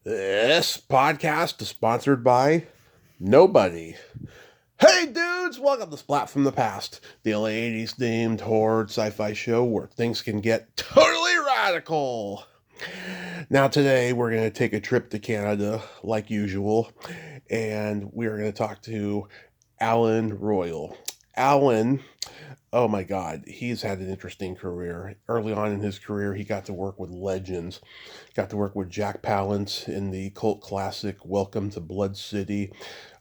This podcast is sponsored by nobody. Hey dudes, welcome to Splat from the Past, the LA 80s themed horror sci-fi show where things can get totally radical. Now today we're going to take a trip to Canada like usual, and we're going to talk to Allan Royal. Allan, oh my God, he's had an interesting career. Early on in his career, he got to work with legends. Got to work with Jack Palance in the cult classic Welcome to Blood City,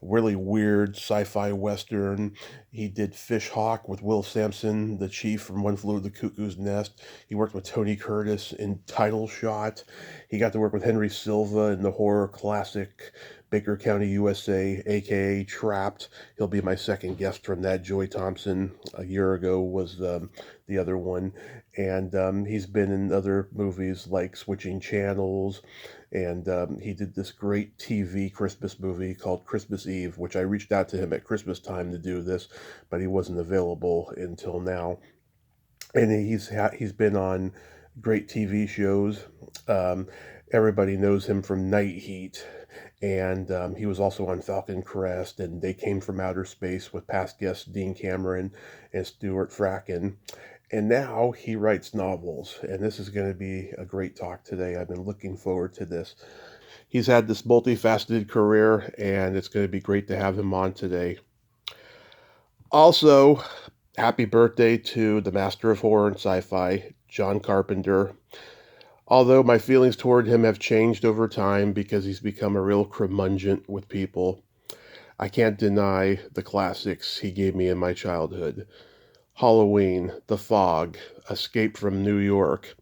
really weird sci-fi western. He did Fish Hawk with Will Sampson, the chief from One Flew Over the Cuckoo's Nest. He worked with Tony Curtis in Title Shot. He got to work with Henry Silva in the horror classic Baker County, USA, aka Trapped. He'll be my second guest from that. Joy Thompson a year ago was the other one, and he's been in other movies like Switching Channels, and he did this great TV Christmas movie called Christmas Eve, which I reached out to him at Christmas time to do this, but he wasn't available until now. And he's been on great TV shows. Um, Everybody knows him from Night Heat, and he was also on Falcon Crest, and They Came from Outer Space with past guests Dean Cameron and Stuart Fracken. And now he writes novels, and this is going to be a great talk today. I've been looking forward to this. He's had this multifaceted career, and it's going to be great to have him on today. Also, happy birthday to the master of horror and sci-fi, John Carpenter. Although my feelings toward him have changed over time because he's become a real curmudgeon with people, I can't deny the classics he gave me in my childhood. Halloween, The Fog, Escape from New York,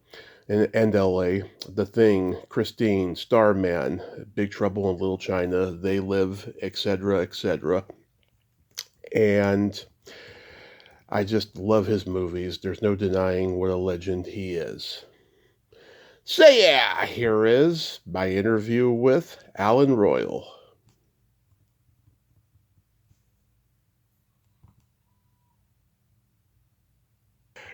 and LA, The Thing, Christine, Starman, Big Trouble in Little China, They Live, etc., etc. And I just love his movies. There's no denying what a legend he is. So yeah, here is my interview with Allan Royal.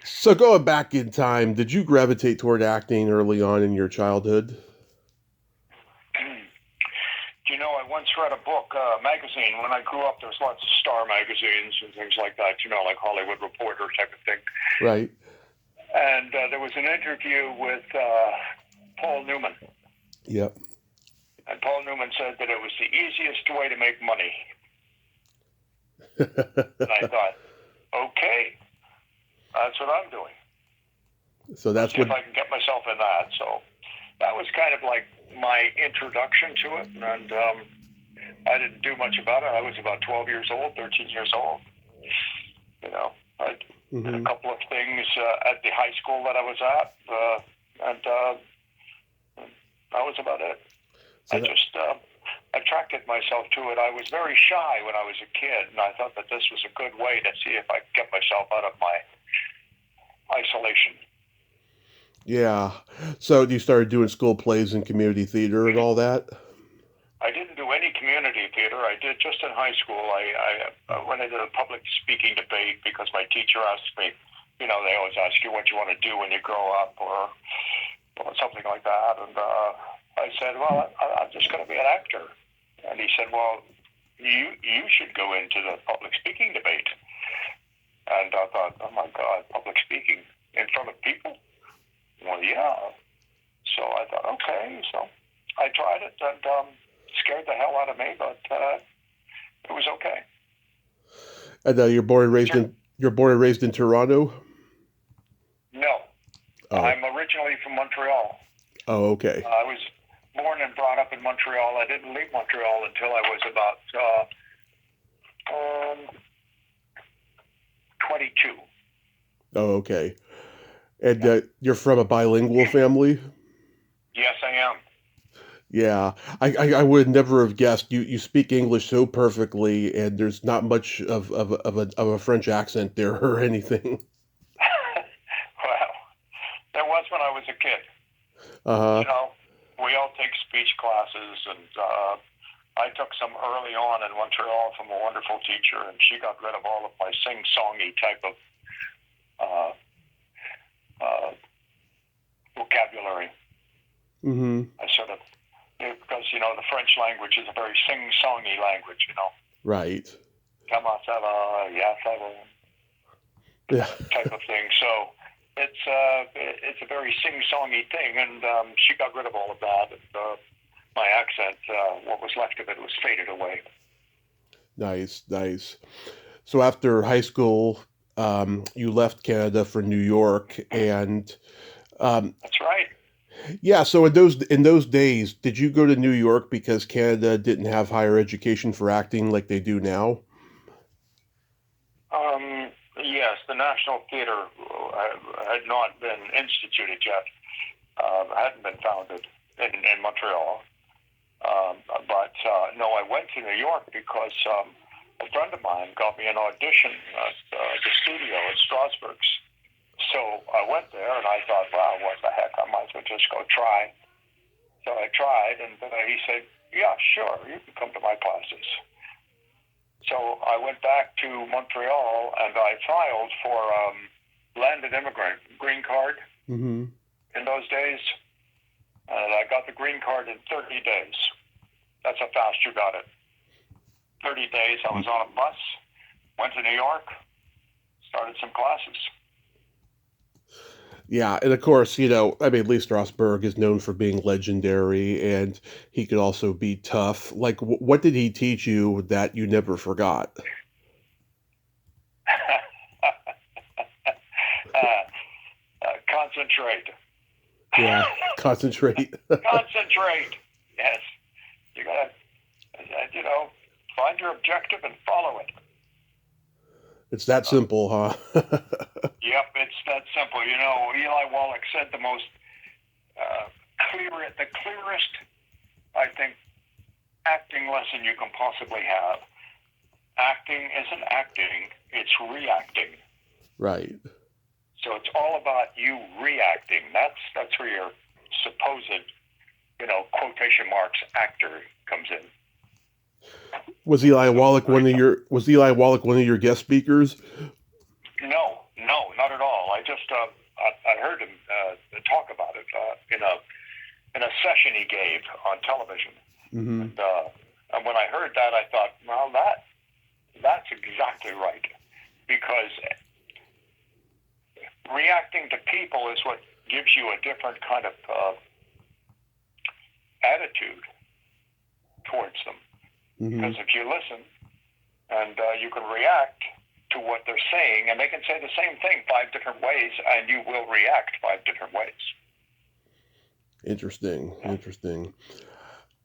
So going back in time, did you gravitate toward acting early on in your childhood? I once read a book, magazine. When I grew up, there was lots of star magazines and things like that, like Hollywood Reporter type of thing. Right. And there was an interview with Paul Newman. Yep. And Paul Newman said that it was the easiest way to make money. And I thought, okay, that's what I'm doing. So that's See if I can get myself in that. So that was kind of like my introduction to it. And I didn't do much about it. I was about 12 years old, 13 years old. I did a couple of things at the high school that I was at, and that was about it. So I just attracted myself to it. I was very shy when I was a kid, and I thought that this was a good way to see if I could get myself out of my isolation. Yeah. So you started doing school plays and community theater and all that? I didn't do any community theater. I did just in high school. I went into a public speaking debate because my teacher asked me, they always ask you what you want to do when you grow up or something like that. And I said, well, I'm just going to be an actor. And he said, well, you should go into the public speaking debate. And I thought, oh my God, public speaking in front of people? Well, yeah. So I thought, okay. So I tried it and scared the hell out of me, but it was okay. And you're born and raised in Toronto? No. Oh. I'm originally from Montreal. Oh, okay. I was born and brought up in Montreal. I didn't leave Montreal until I was about 22. Oh, okay. And you're from a bilingual family? Yes, I am. Yeah, I would never have guessed. You speak English so perfectly, and there's not much of a French accent there or anything. Well, there was when I was a kid. We all take speech classes, and I took some early on in Montreal from a wonderful teacher, and she got rid of all of my sing-songy type of vocabulary. Mm-hmm. I sort of, because the French language is a very sing-songy language, Right. Comment ça va, yeah, ça va, Yeah. type of thing. So it's a very sing-songy thing, and she got rid of all of that. And, my accent, what was left of it, was faded away. Nice, nice. So after high school, you left Canada for New York, and That's right. yeah. So in those days, did you go to New York because Canada didn't have higher education for acting like they do now? Yes, the National Theatre had not been instituted yet. Hadn't been founded in Montreal. But no, I went to New York because a friend of mine got me an audition at the studio at Strasbourg's. So I went there, and I thought, wow, what the heck, I might as well just go try. So I tried, and he said, yeah, sure, you can come to my classes. So I went back to Montreal, and I filed for landed immigrant green card Mm-hmm. in those days. And I got the green card in 30 days. That's how fast you got it. 30 days, I was on a bus, went to New York, started some classes. Yeah, and of course, Lee Strasberg is known for being legendary, and he could also be tough. Like, what did he teach you that you never forgot? Concentrate. Yeah, concentrate. Concentrate. Yes. You gotta, find your objective and follow it. It's that simple, huh? Yep, it's that simple. Eli Wallach said the most the clearest, I think, acting lesson you can possibly have. Acting isn't acting, it's reacting. Right. So it's all about you reacting. That's where your supposed, quotation marks, actor comes in. Was Eli Wallach one of your guest speakers? No, not at all. I just I heard him talk about it in a session he gave on television. Mm-hmm. And when I heard that, I thought, well, that's exactly right, because reacting to people is what gives you a different kind of attitude towards them. Mm-hmm. Because if you listen and you can react to what they're saying, and they can say the same thing 5 different ways, and you will react 5 different ways. Interesting.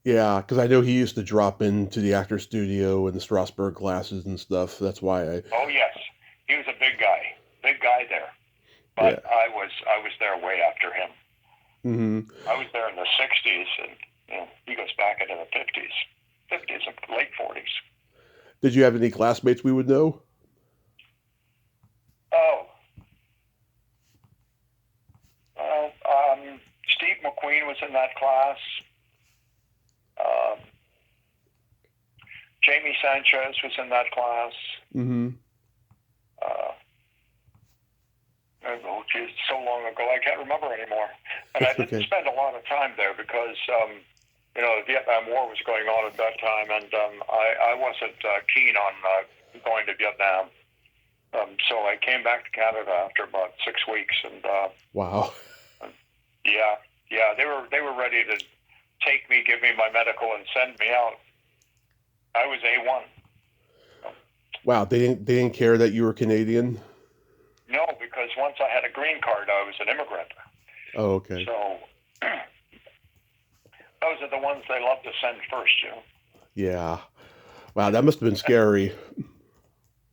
Yeah, because I know he used to drop into the actor studio and the Strasberg classes and stuff. That's why I. Oh yes, he was a big guy there. But yeah. I was there way after him. Mm-hmm. I was there in the '60s, and he goes back into the '50s and late '40s. Did you have any classmates we would know? Oh, well, Steve McQueen was in that class. Jamie Sanchez was in that class. Mm-hmm. Oh, geez, so long ago, I can't remember anymore. And I didn't spend a lot of time there because, the Vietnam War was going on at that time, and I wasn't keen on going to Vietnam. So I came back to Canada after about 6 weeks, and wow. Yeah, they were ready to take me, give me my medical, and send me out. I was A1. Wow, they didn't care that you were Canadian? No, because once I had a green card, I was an immigrant. Oh, okay. So those are the ones they love to send first, Yeah. Wow, that must have been scary.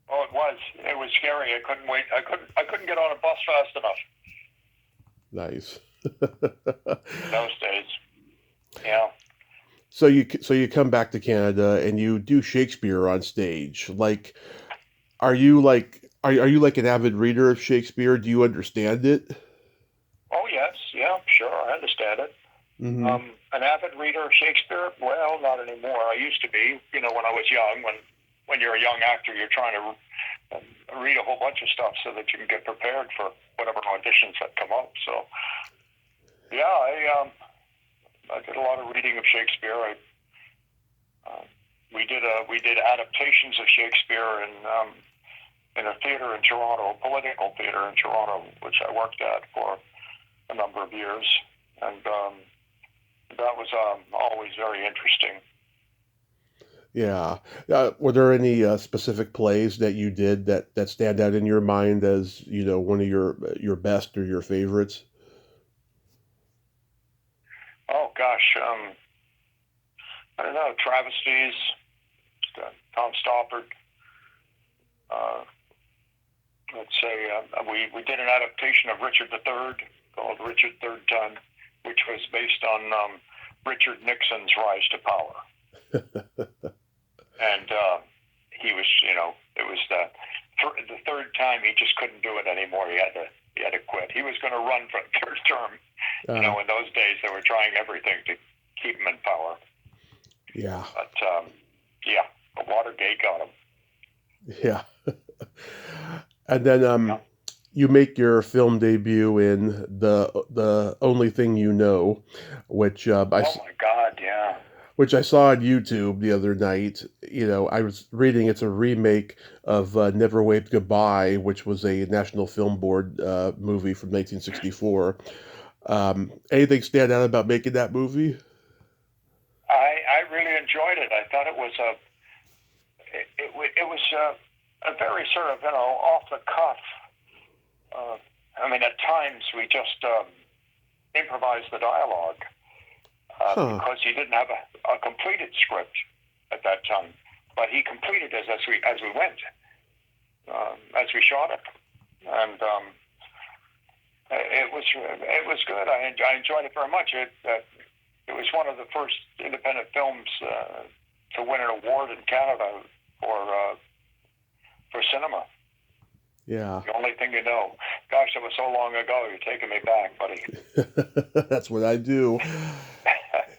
Oh, it was. It was scary. I couldn't wait. I couldn't get on a bus fast enough. Nice. Those days. Yeah. So you come back to Canada and you do Shakespeare on stage. Like, are you like an avid reader of Shakespeare? Do you understand it? Oh yes, yeah, sure, I understand it. Mm-hmm. An avid reader of Shakespeare? Well, not anymore. I used to be. When I was young. When you're a young actor, you're trying to read a whole bunch of stuff so that you can get prepared for whatever auditions that come up. So, yeah, I did a lot of reading of Shakespeare. I Uh, we did adaptations of Shakespeare in a theater in Toronto, a political theater in Toronto, which I worked at for a number of years, and that was always very interesting. Yeah. Were there any specific plays that you did that stand out in your mind as, one of your best or your favorites? Oh gosh, I don't know, travesties, Tom Stoppard. Uh, let's say we did an adaptation of Richard III called Richard Third Time, which was based on Richard Nixon's rise to power. And he was, it was the third time he just couldn't do it anymore. He had to quit. He was going to run for the third term. In those days they were trying everything to keep him in power. Yeah. But yeah, the Watergate got him. Yeah. And then you make your film debut in the Only Thing You Know, which oh my God, yeah. Which I saw on YouTube the other night. I was reading it's a remake of Never Waved Goodbye, which was a National Film Board movie from 1964. Anything stand out about making that movie? I really enjoyed it. I thought it was a very sort of off the cuff. At times we just improvised the dialogue because he didn't have a completed script at that time, but he completed it as we went, as we shot it, and it was good. I enjoyed it very much. It was one of the first independent films to win an award in Canada for cinema. Yeah. The Only Thing You Know. Gosh, that was so long ago. You're taking me back, buddy. That's what I do.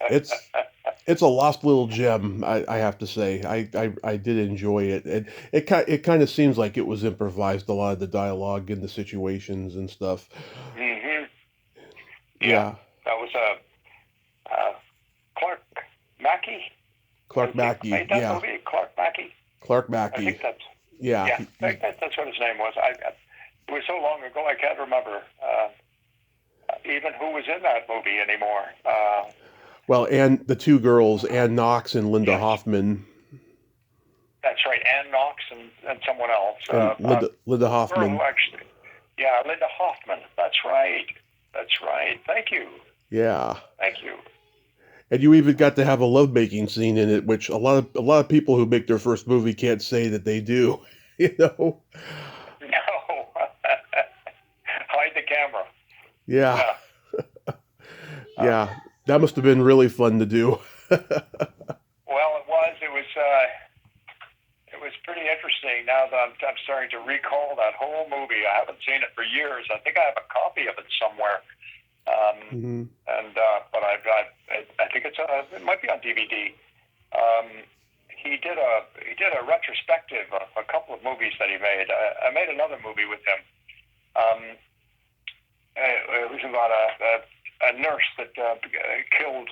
It's a lost little gem, I have to say. I did enjoy it. It kind of seems like it was improvised, a lot of the dialogue and the situations and stuff. Mm-hmm. Yeah. That was Clark Mackey. Clark Mackey. Made that Yeah. movie, Clark Mackey. Clark Mackey. I think that's Yeah. that's what his name was. It was so long ago I can't remember even who was in that movie anymore. Well, and the two girls, Ann Knox and Linda Yes. Hoffman. That's right, Ann Knox and someone else. And Linda Hoffman. Girl, actually. Yeah, Linda Hoffman. That's right. That's right. Thank you. Yeah. Thank you. And you even got to have a lovemaking scene in it, which a lot of people who make their first movie can't say that they do. No. Hide the camera. Yeah. Yeah. That must have been really fun to do. Well, it was. It was pretty interesting. Now that I'm starting to recall that whole movie, I haven't seen it for years. I think I have a copy of it somewhere. But I think it might be on DVD. He did a retrospective of a couple of movies that he made. I made another movie with him. It was about a nurse that killed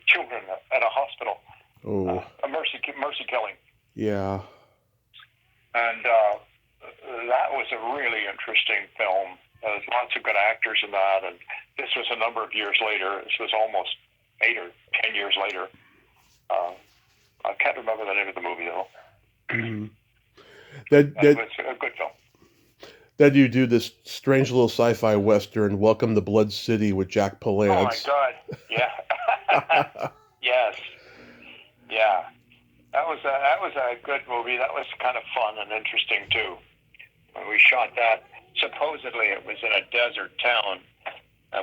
children at a hospital. Oh. A mercy killing. Yeah. And that was a really interesting film. There's lots of good actors in that, and this was a number of years later. This was almost 8 or 10 years later. I can't remember the name of the movie though. Mm-hmm. It was a good film. Then you do this strange little sci-fi western, Welcome to Blood City, with Jack Palance. Oh my God! Yeah. Yes. Yeah. That was a good movie. That was kind of fun and interesting too. When we shot that, supposedly it was in a desert town.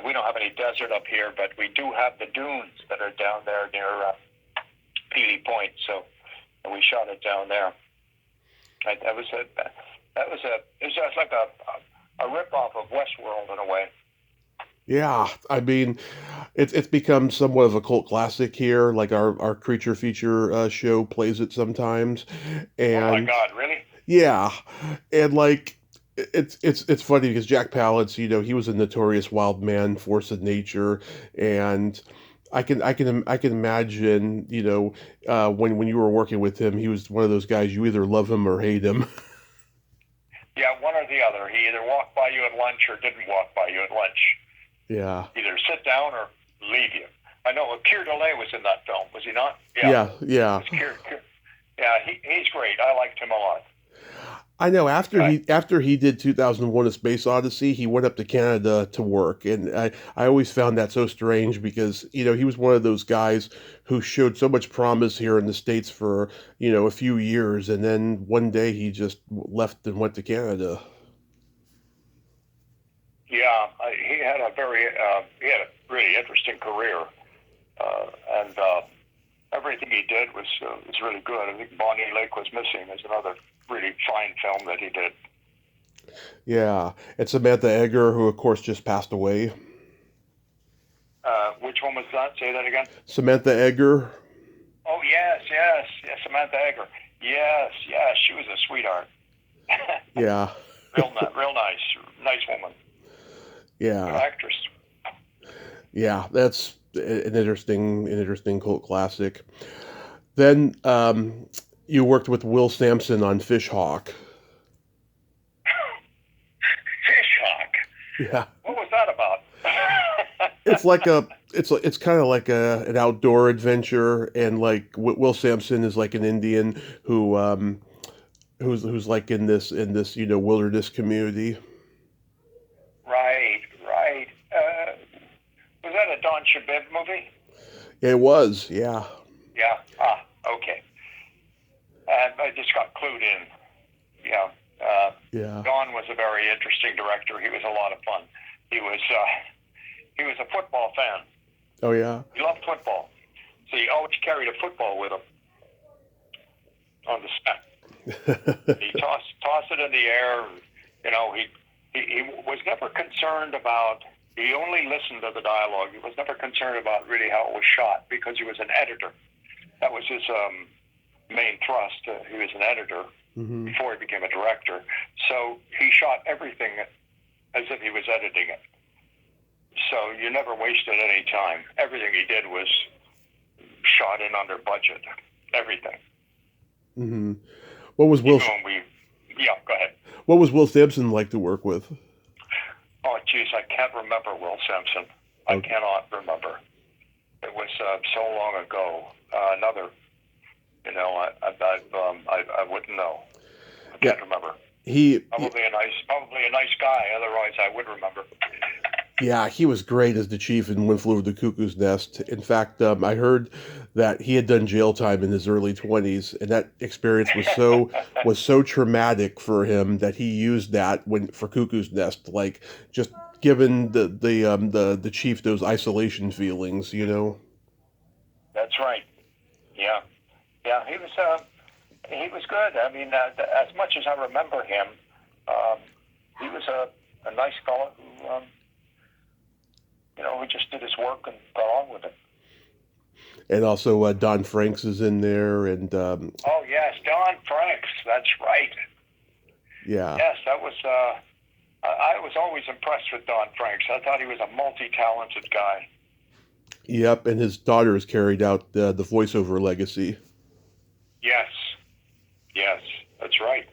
We don't have any desert up here, but we do have the dunes that are down there near Peely Point. So we shot it down there. It was just like a rip-off of Westworld in a way. Yeah, I mean, it's become somewhat of a cult classic here. Like our creature feature show plays it sometimes, and oh my God, really? Yeah, and like it's funny because Jack Palance, he was a notorious wild man, force of nature, and I can imagine, when you were working with him, he was one of those guys you either love him or hate him. Yeah, one or the other. He either walked by you at lunch or didn't walk by you at lunch. Yeah. Either sit down or leave you. I know Keir Delay was in that film, was he not? Yeah, yeah. It was yeah, he's great. I liked him a lot. I know after he did 2001: A Space Odyssey, he went up to Canada to work, and I always found that so strange because he was one of those guys who showed so much promise here in the States for a few years, and then one day he just left and went to Canada. Yeah, he had a really interesting career, and everything he did was really good. I think Bonnie Lake Was Missing is another really fine film that he did. Yeah, and Samantha Eggar, who of course just passed away. Which one was that? Say that again. Samantha Eggar. Oh yes, Samantha Eggar. Yes, she was a sweetheart. Yeah. real nice woman. Yeah. Good actress. Yeah, that's an interesting cult classic. Then you worked with Will Sampson on Fish Hawk. Fish Hawk. Yeah. What was that about? It's kind of like an outdoor adventure, and like Will Sampson is like an Indian who's like in this wilderness community. Right. Was that a Don Shabib movie? It was, yeah. Yeah. Okay. I just got clued in. Yeah. Yeah. Don was a very interesting director. He was a lot of fun. He was a football fan. Oh yeah. He loved football, so he always carried a football with him on the set. He tossed it in the air. He was never concerned about. He only listened to the dialogue. He was never concerned about really how it was shot because he was an editor. That was his main thrust. He was an editor before he became a director. So he shot everything as if he was editing it. So you never wasted any time. Everything he did was shot in under budget. Everything. Mm-hmm. What was Will? Yeah, go ahead. What was Will Sampson like to work with? Oh, geez, I can't remember Will Sampson. I cannot remember. It was so long ago. I wouldn't know. I can't remember. Probably a nice guy. Otherwise, I would remember. Yeah, he was great as the chief in One Flew Over the Cuckoo's Nest. In fact, I heard that he had done jail time in his early 20s, and that experience was so traumatic for him that he used that for Cuckoo's Nest, like just giving the chief those isolation feelings, That's right. Yeah, he was good. I mean, as much as I remember him, he was a nice fellow who. He just did his work and got on with it. And also Don Franks is in there, and oh yes, Don Franks. That's right. Yeah. Yes, that was. I was always impressed with Don Franks. I thought he was a multi-talented guy. Yep, and his daughter has carried out the voiceover legacy. Yes, that's right.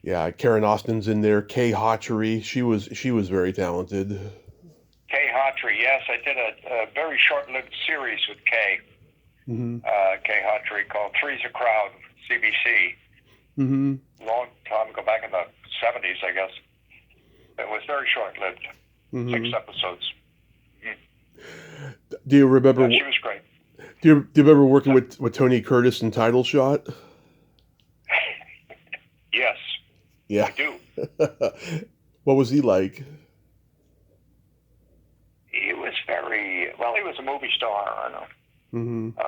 Yeah, Karen Austin's in there. Kay Hawtrey, she was very talented. Kay Hawtrey, yes, I did a very short-lived series with Kay. Mm-hmm. Kay Hawtrey called Three's a Crowd, CBC. Mm-hmm. Long time ago, back in the 70s, I guess. It was very short-lived. 6 episodes. Mm-hmm. Do you remember? Yeah, she was great. Do you remember working with Tony Curtis in Title Shot? Yes. Yeah. I do. What was he like? He was he was a movie star, I know. Mm-hmm.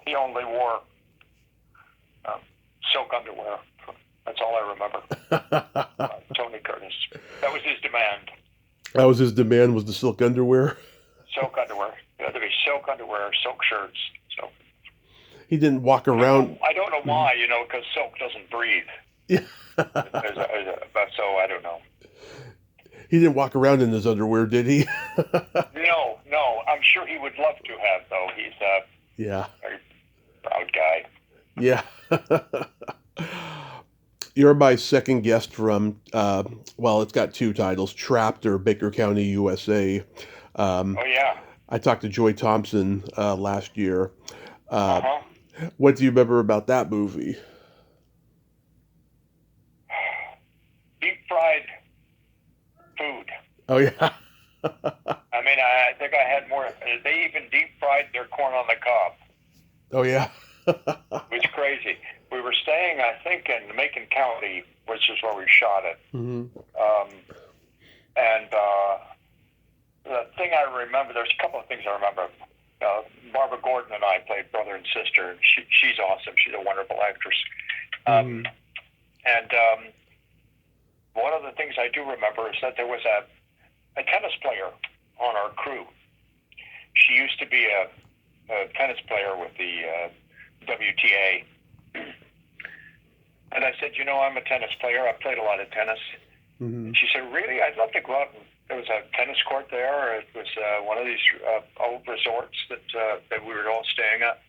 He only wore silk underwear. That's all I remember. Tony Curtis. That was his demand. That was his demand, was the silk underwear? Silk underwear. It had to be silk underwear, silk shirts. So he didn't walk around. I don't know why, because silk doesn't breathe. Yeah. So I don't know. He didn't walk around in his underwear, did he? No, no. I'm sure he would love to have, though. He's a Yeah. very proud guy. Yeah. You're my second guest from, well, it's got two titles, Trapped or Baker County, USA. Oh, yeah. I talked to Joy Thompson last year. Uh-huh. What do you remember about that movie? Deep fried food. Oh, yeah. I mean, I think I had more. They even deep fried their corn on the cob. Oh, yeah. It was crazy. We were staying, I think, in Macon County, which is where we shot it. Mm-hmm. And the thing I remember, there's a couple of things I remember. Barbara Gordon and I played brother and sister. She's awesome. She's a wonderful actress. Mm-hmm. And one of the things I do remember is that there was a tennis player on our crew. She used to be a tennis player with the WTA. And I said, I'm a tennis player. I played a lot of tennis. Mm-hmm. She said, really? I'd love to go out. And there was a tennis court there. It was one of these old resorts that we were all staying at.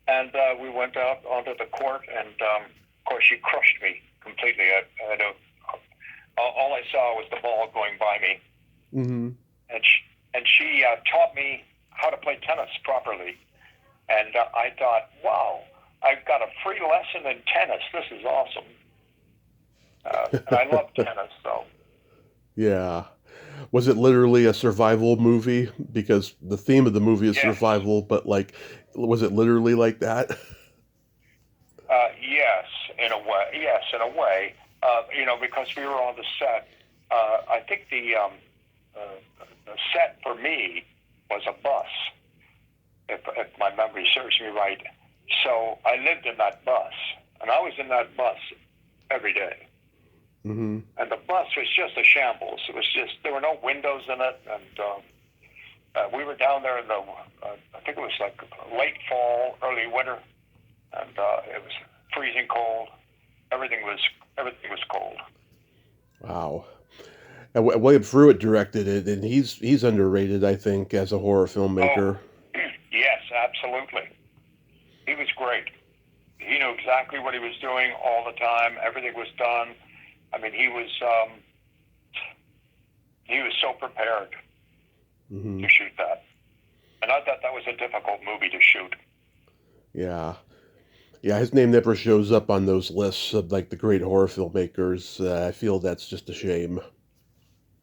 And we went out onto the court, and of course, she crushed me completely. All I saw was the ball going by me. Mm-hmm. And she taught me how to play tennis properly. And I thought, wow, I've got a free lesson in tennis. This is awesome. And I love tennis, so. Yeah. Was it literally a survival movie? Because the theme of the movie is Yes. survival, but was it literally like that? Yes, in a way. Yes, in a way. Because we were on the set. I think the set for me was a bus, if my memory serves me right. So I lived in that bus, and I was in that bus every day. Mm-hmm. And the bus was just a shambles. It was there were no windows in it, and we were down there in the, I think it was like late fall, early winter, and it was freezing cold. Everything was cold. Wow. And William Fruitt directed it, and he's underrated, I think, as a horror filmmaker. Oh, yes, absolutely. He was great. He knew exactly what he was doing all the time. Everything was done. I mean, he was so prepared Mm-hmm. to shoot that. And I thought that was a difficult movie to shoot. Yeah. Yeah, his name never shows up on those lists of the great horror filmmakers. I feel that's just a shame.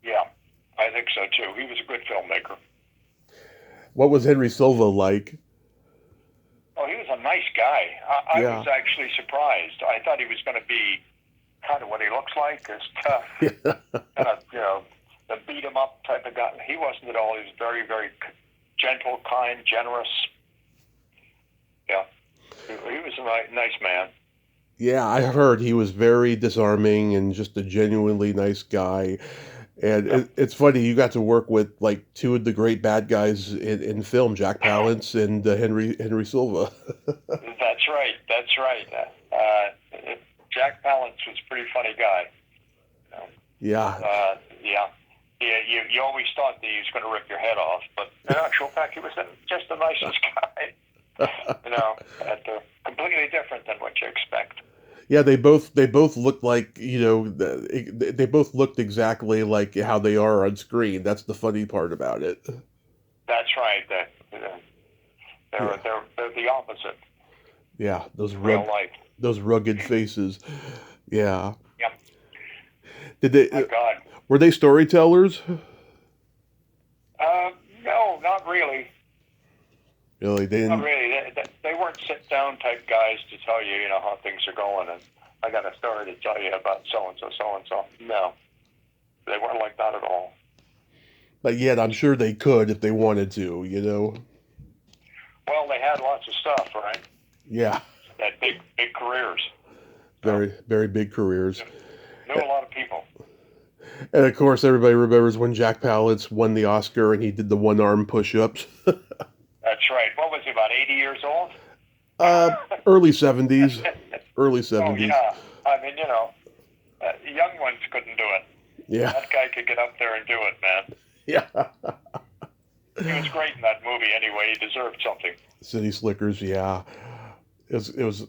Yeah, I think so too. He was a good filmmaker. What was Henry Silva like? Oh, he was a nice guy. I Yeah. was actually surprised. I thought he was going to be kind of what he looks like, is tough, kind of, the beat him up type of guy. He wasn't at all. He was very, very gentle, kind, generous. Yeah, he was a nice man. Yeah, I heard he was very disarming and just a genuinely nice guy. And Yeah. it's funny, you got to work with two of the great bad guys in film, Jack Palance and Henry Silva. That's right. That's right. Jack Palance was a pretty funny guy. Yeah. Yeah. You always thought that he was going to rip your head off, but in actual fact, he was just the nicest guy. Completely different than what you expect. Yeah, they both looked like, they both looked exactly like how they are on screen. That's the funny part about it. That's right. They're the opposite. Yeah, Real life. those rugged faces. Yeah. Yeah. Did they? My God. Were they storytellers? No, not really. Really, they didn't. Not really. They weren't sit-down type guys to tell you, how things are going, and I got a story to tell you about so-and-so, so-and-so. No, they weren't like that at all. But yet, I'm sure they could if they wanted to. Well, they had lots of stuff, right? Yeah. They had big careers. Very, very big careers. Knew a lot of people. And of course, everybody remembers when Jack Palance won the Oscar and he did the one-arm push-ups. That's right. What was he, about 80 years old? Early 70s. Early 70s. Oh, yeah. I mean, young ones couldn't do it. Yeah. That guy could get up there and do it, man. Yeah. He was great in that movie anyway. He deserved something. City Slickers, yeah. It was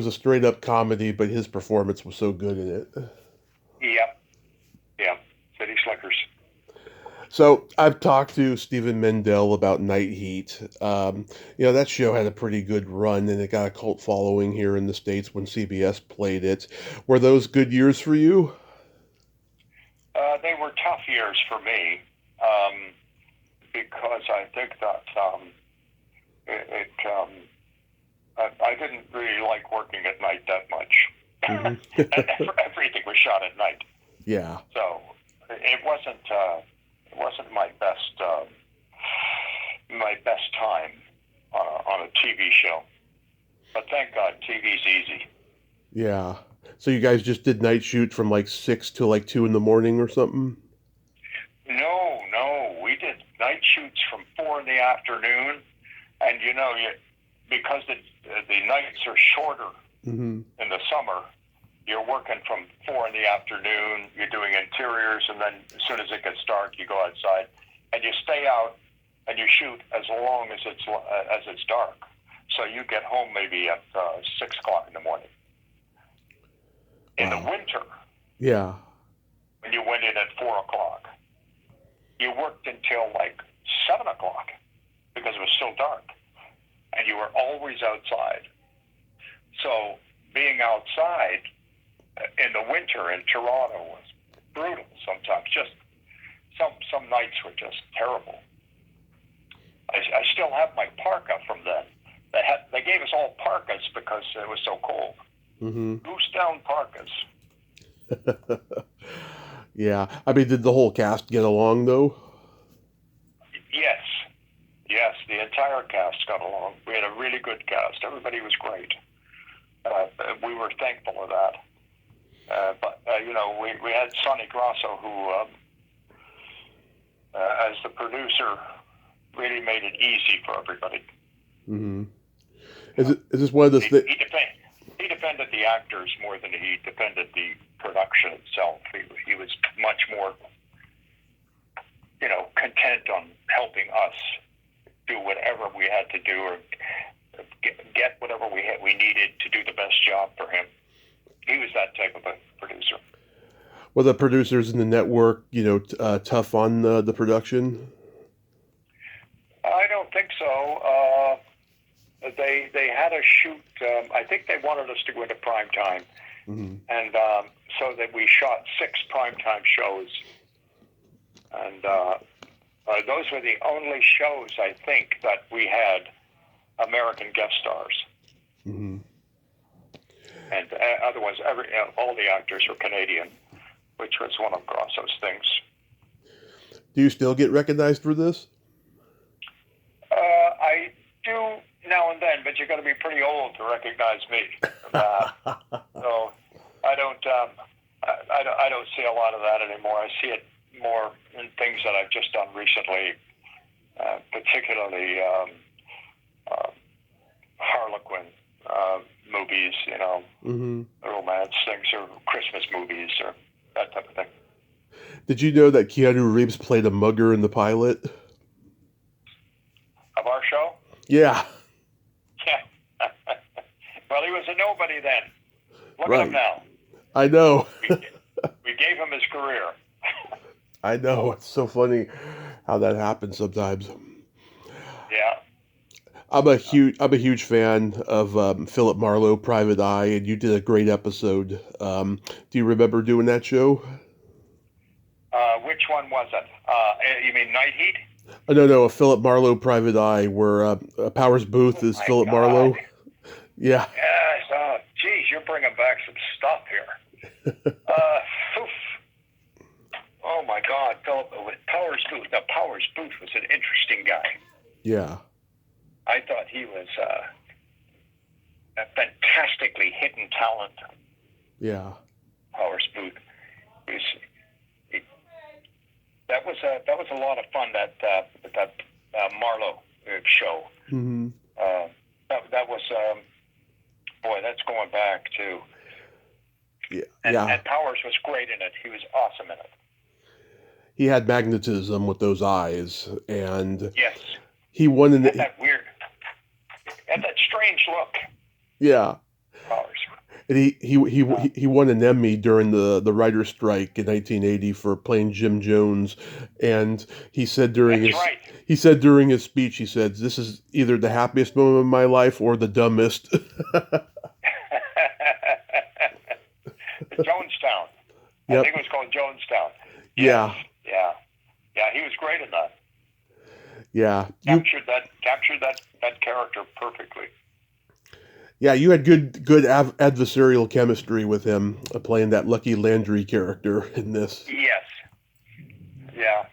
a straight up comedy, but his performance was so good in it. Yep. Yeah. City Slickers. So I've talked to Stephen Mendel about Night Heat. That show had a pretty good run, and it got a cult following here in the States when CBS played it. Were those good years for you? They were tough years for me because I think that I didn't really like working at night that much. Mm-hmm. Everything was shot at night, Yeah. so it wasn't my best time on a TV show. But thank God, TV's easy. Yeah. So you guys just did night shoot from like 6 to like 2 in the morning or something? No, we did night shoots from 4 in the afternoon, and because the nights are shorter Mm-hmm. in the summer, you're working from 4 in the afternoon. You're doing interiors, and then as soon as it gets dark, you go outside, and you stay out and you shoot as long as it's dark. So you get home maybe at 6 o'clock in the morning. In the winter, Yeah. when you went in at 4 o'clock, you worked until like 7 o'clock because it was still dark, and you were always outside. So being outside in the winter in Toronto was brutal sometimes. Just some nights were just terrible. I still have my parka from then. They gave us all parkas because it was so cold. Mm-hmm. Goose down parkas. Yeah. I mean, did the whole cast get along though? Yes, the entire cast got along. We had a really good cast. Everybody was great. We were thankful of that. But we had Sonny Grasso, who, as the producer, really made it easy for everybody. Mm-hmm. Is this one of the things? He defended the actors more than he defended the production itself. He was much more, content on helping us do whatever we had to do or get whatever we needed to do the best job for him. He was that type of a producer. Were the producers in the network, tough on the production? I don't think so. They had a shoot. I think they wanted us to go into prime time, Mm-hmm. and so that we shot 6 primetime shows, and those were the only shows I think that we had American guest stars. Mm-hmm. And otherwise, all the actors were Canadian, which was one of Grosso's things. Do you still get recognized for this? I do now and then, but you're going to be pretty old to recognize me. So I don't see a lot of that anymore. I see it more in things that I've just done recently, particularly Harlequin movies, Mm-hmm. romance things, or Christmas movies, or that type of thing. Did you know that Keanu Reeves played a mugger in the pilot? Of our show? Yeah. Yeah. Well, he was a nobody then. Look Right. at him now. I know. We gave him his career. I know. It's so funny how that happens sometimes. Yeah. I'm a huge fan of Philip Marlowe, Private Eye, and you did a great episode. Do you remember doing that show? Which one was it? You mean Night Heat? No, a Philip Marlowe, Private Eye, where Powers Booth is Philip God. Marlowe. Yeah. Yes. Oh, geez, you're bringing back some stuff here. Oof. Oh my God, Philip Powers Booth. Now, Powers Booth was an interesting guy. Yeah. I thought he was a fantastically hidden talent. Yeah. Powers Booth. That was a lot of fun. That Marlowe show. Mm-hmm. That was boy. That's going back to. Yeah. And Powers was great in it. He was awesome in it. he had magnetism with those eyes, and Yes. he won Had an that weird, had that strange look. yeah. Powers. And he won an Emmy during the writer's strike in 1980 for playing Jim Jones, and That's right. he said during his speech, he said, "This is either the happiest moment of my life or the dumbest." Jonestown. I Yep. think it was called Jonestown. Yes. Yeah. Yeah. Yeah. He was great in that. Yeah. Captured that character perfectly. Yeah, you had good adversarial chemistry with him, playing that Lucky Landry character in this. Yes. Yeah.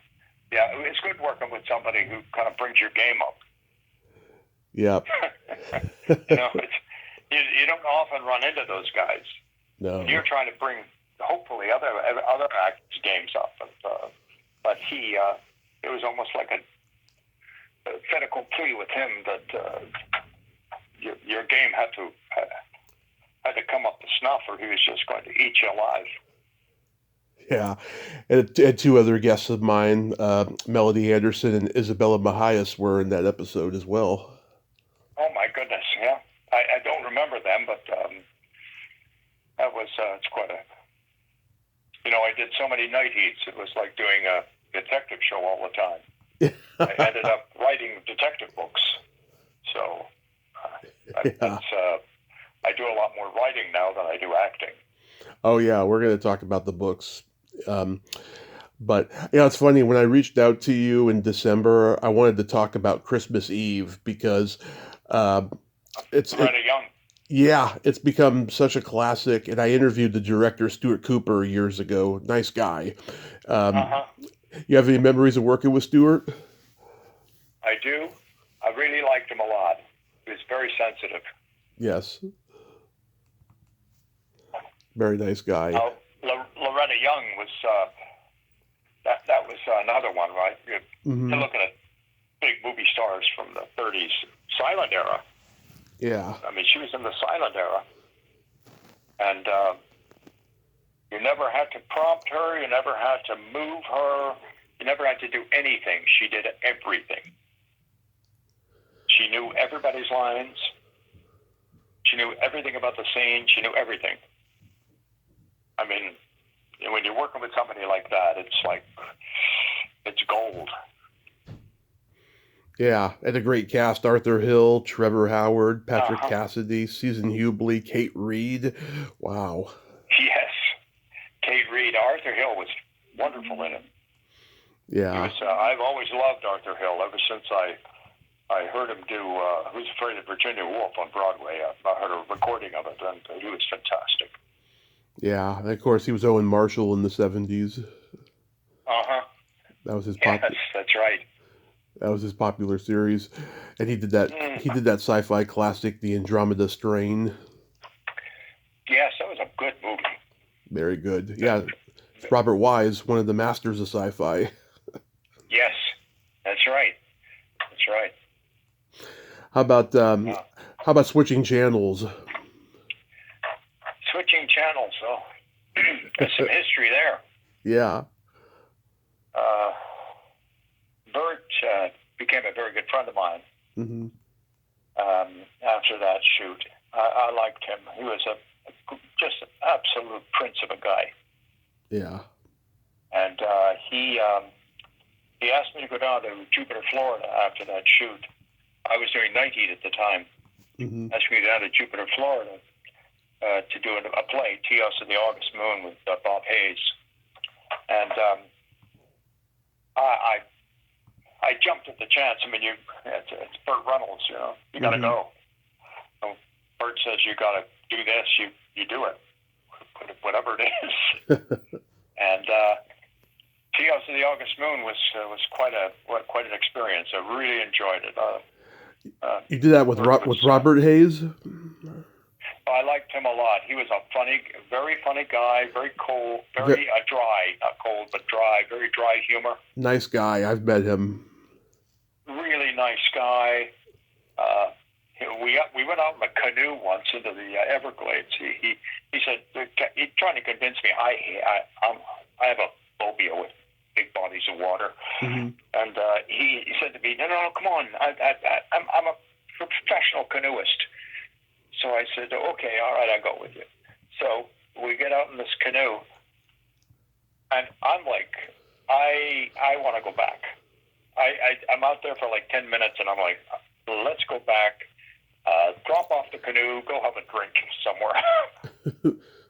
Yeah. It's good working with somebody who kind of brings your game up. Yeah. You don't often run into those guys. No. You're trying to bring hopefully other actors' games up, but he it was almost like a fait accompli with him that your game had to come up to snuff, or he was just going to eat you alive. Yeah, and two other guests of mine, Melody Anderson and Isabella Mahias, were in that episode as well. Oh my goodness, yeah. I don't remember them, but that was it's quite a. I did so many night eats. It was like doing a detective show all the time. I ended up writing detective books, so I do a lot more writing now than I do acting. Oh yeah, we're going to talk about the books. But it's funny, when I reached out to you in December, I wanted to talk about Christmas Eve because it's Young. Yeah, it's become such a classic, and I interviewed the director Stuart Cooper years ago. Nice guy. You have any memories of working with Stuart? I do. I really liked him a lot. He was very sensitive. Yes. Very nice guy. Loretta Young was that was another one, right? You're looking at big movie stars from the 30s, silent era. Yeah. I mean, she was in the silent era, and you never had to prompt her. You never had to move her. You never had to do anything. She did everything. She knew everybody's lines. She knew everything about the scene. She knew everything. I mean, when you're working with somebody like that, it's gold. Yeah, and a great cast: Arthur Hill, Trevor Howard, Patrick Cassidy, Susan Hubley, Kate Reed. Wow. Yes, Kate Reed. Arthur Hill was wonderful in it. Yeah. I've always loved Arthur Hill ever since I heard him do Who's Afraid of Virginia Woolf on Broadway. I heard a recording of it, and he was fantastic. Yeah, and of course he was Owen Marshall in the 70s. That was his Yes, that's right. That was his popular series, and he did that sci-fi classic, The Andromeda Strain. Yes, that was a good movie. Very good. Yeah, Robert Wise, one of the masters of sci-fi. Yes, that's right. That's right. How about switching channels? Switching channels, so there's some history there. Yeah. Bert became a very good friend of mine. Mm-hmm. After that shoot, I liked him. He was just an absolute prince of a guy. Yeah. And he asked me to go down to Jupiter, Florida after that shoot. I was doing night eat at the time. Mm-hmm. Asked me to go down to Jupiter, Florida to do a play, Teos of the August Moon, with Bob Hayes. And I jumped at the chance. I mean, it's Burt Reynolds, you got to go. So Burt says you got to do this, you do it, whatever it is. And Teos of the August Moon was quite an experience. I really enjoyed it. You did that with Robert Hayes? I liked him a lot. He was very funny guy, very cold, very dry, not cold, but dry, very dry humor. Nice guy. I've met him. Really nice guy. We went out in a canoe once into the Everglades. He said, he's trying to convince me I have a phobia with big bodies of water. Mm-hmm. And he said to me, no, come on. I'm a professional canoeist. So I said, okay, all right, I'll go with you. So we get out in this canoe, and I'm like, I want to go back. I'm out there for like 10 minutes, and I'm like, let's go back, drop off the canoe, go have a drink somewhere.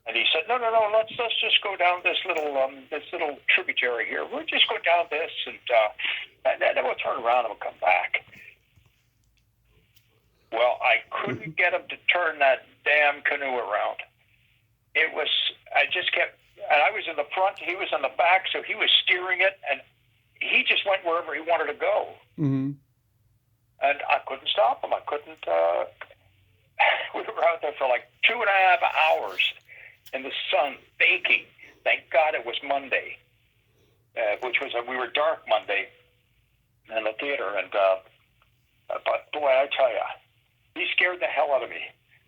And he said, no, let's just go down this little tributary here. We'll just go down this, and then we'll turn around and we'll come back. Well, I couldn't get him to turn that damn canoe around. I just kept, and I was in the front, he was in the back, so he was steering it, and he just went wherever he wanted to go. Mm-hmm. And I couldn't stop him. I couldn't, we were out there for like 2.5 hours in the sun, baking. Thank God it was Monday, we were dark Monday in the theater, and but boy, I tell you, he scared the hell out of me.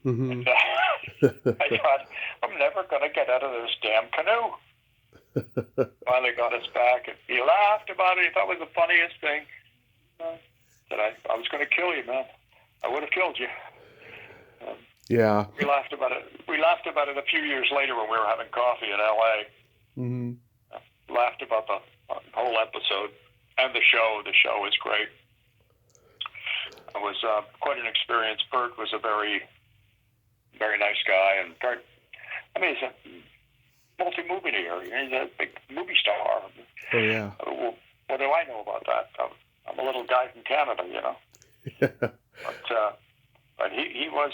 Mm-hmm. And, I thought, I'm never going to get out of this damn canoe. Finally got us back, and he laughed about it. He thought it was the funniest thing. Said I was going to kill you, man. I would have killed you. Yeah. We laughed about it. We laughed about it a few years later when we were having coffee in L.A. Mm-hmm. Laughed about the whole episode and the show. The show is great. It was quite an experience. Bert was a very, very nice guy, and he's a multi-millionaire. He's a big movie star. Oh yeah. What do I know about that? I'm a little guy from Canada, you know. But he was.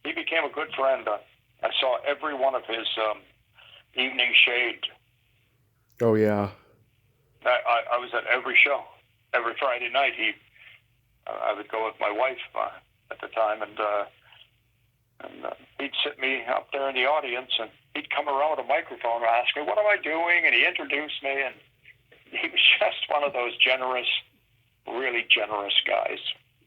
He became a good friend. I saw every one of his evening shade. Oh yeah. I was at every show. Every Friday night, I would go with my wife at the time, and he'd sit me up there in the audience, and he'd come around with a microphone and ask me, what am I doing? And he introduced me, and he was just one of those generous, really generous guys.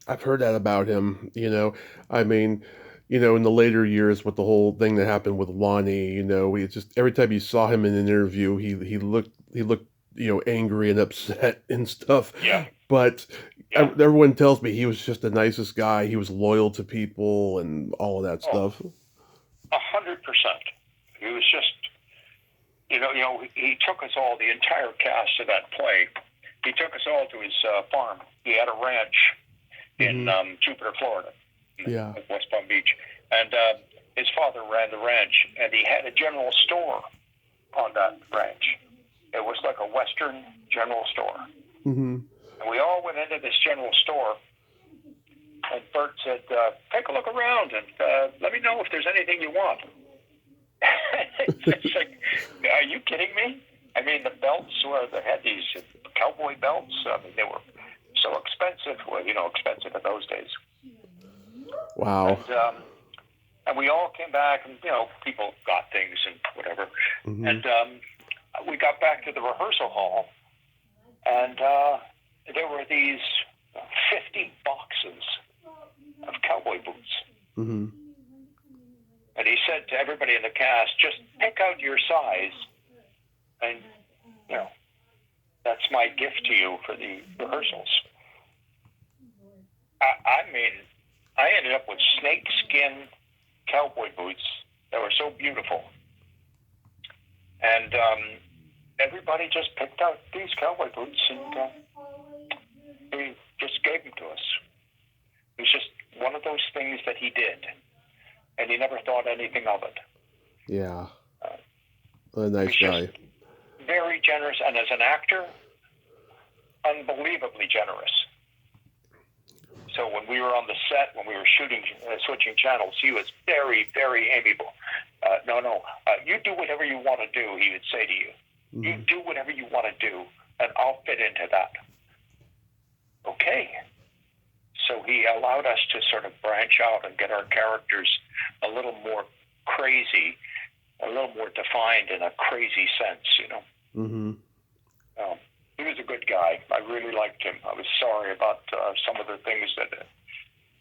I've heard that about him, you know. I mean, you know, in the later years with the whole thing that happened with Lonnie, you know, we just every time you saw him in an interview, he looked, you know, angry and upset and stuff. Yeah. But Yeah. everyone tells me he was just the nicest guy. He was loyal to people and all of that stuff. 100%. He was just, you know, he took us all, the entire cast of that play. He took us all to his farm. He had a ranch in Jupiter, Florida. Yeah. West Palm Beach. And his father ran the ranch, and he had a general store on that ranch. It was like a Western general store. Mm-hmm. And we all went into this general store, and Bert said, take a look around, and let me know if there's anything you want. It's like, are you kidding me? I mean, the belts they had these cowboy belts. I mean, they were so expensive. Well, you know, expensive in those days. Wow. And we all came back, and, you know, people got things and whatever. Mm-hmm. And we got back to the rehearsal hall, and there were these 50 boxes of cowboy boots. Mm-hmm. And he said to everybody in the cast, just pick out your size, and, you know, that's my gift to you for the rehearsals. I mean, I ended up with snakeskin cowboy boots that were so beautiful. And everybody just picked out these cowboy boots, and he just gave them to us. It was just one of those things that he did, and he never thought anything of it. Yeah. A nice guy. Very generous, and as an actor, unbelievably generous. So when we were on the set, when we were shooting, switching channels, he was very, very amiable. You do whatever you want to do, he would say to you. Mm-hmm. You do whatever you want to do, and I'll fit into that. Okay. So he allowed us to sort of branch out and get our characters a little more crazy, a little more defined in a crazy sense, you know. Mm-hmm. He was a good guy. I really liked him. I was sorry about some of the things that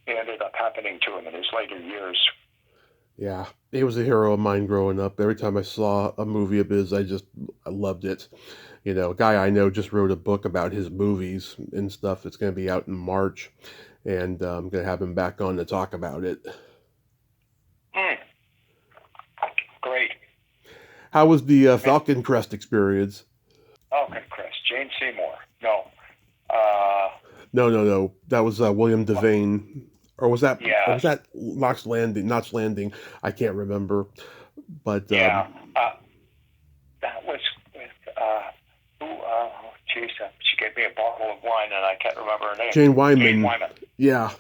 ended up happening to him in his later years. Yeah, he was a hero of mine growing up. Every time I saw a movie of his, I loved it. A guy I know just wrote a book about his movies and stuff. It's going to be out in March, and I'm going to have him back on to talk about it. Mm, great. How was the Falcon Crest experience? Falcon Crest, Jane Seymour. No. Uh, No, no, no. That was William Devane, or was that yes. Knox Landing? Knox Landing. I can't remember, but Yeah. That was with who? Geez, she gave me a bottle of wine and I can't remember her name. Jane Jane Wyman. Wyman. Yeah,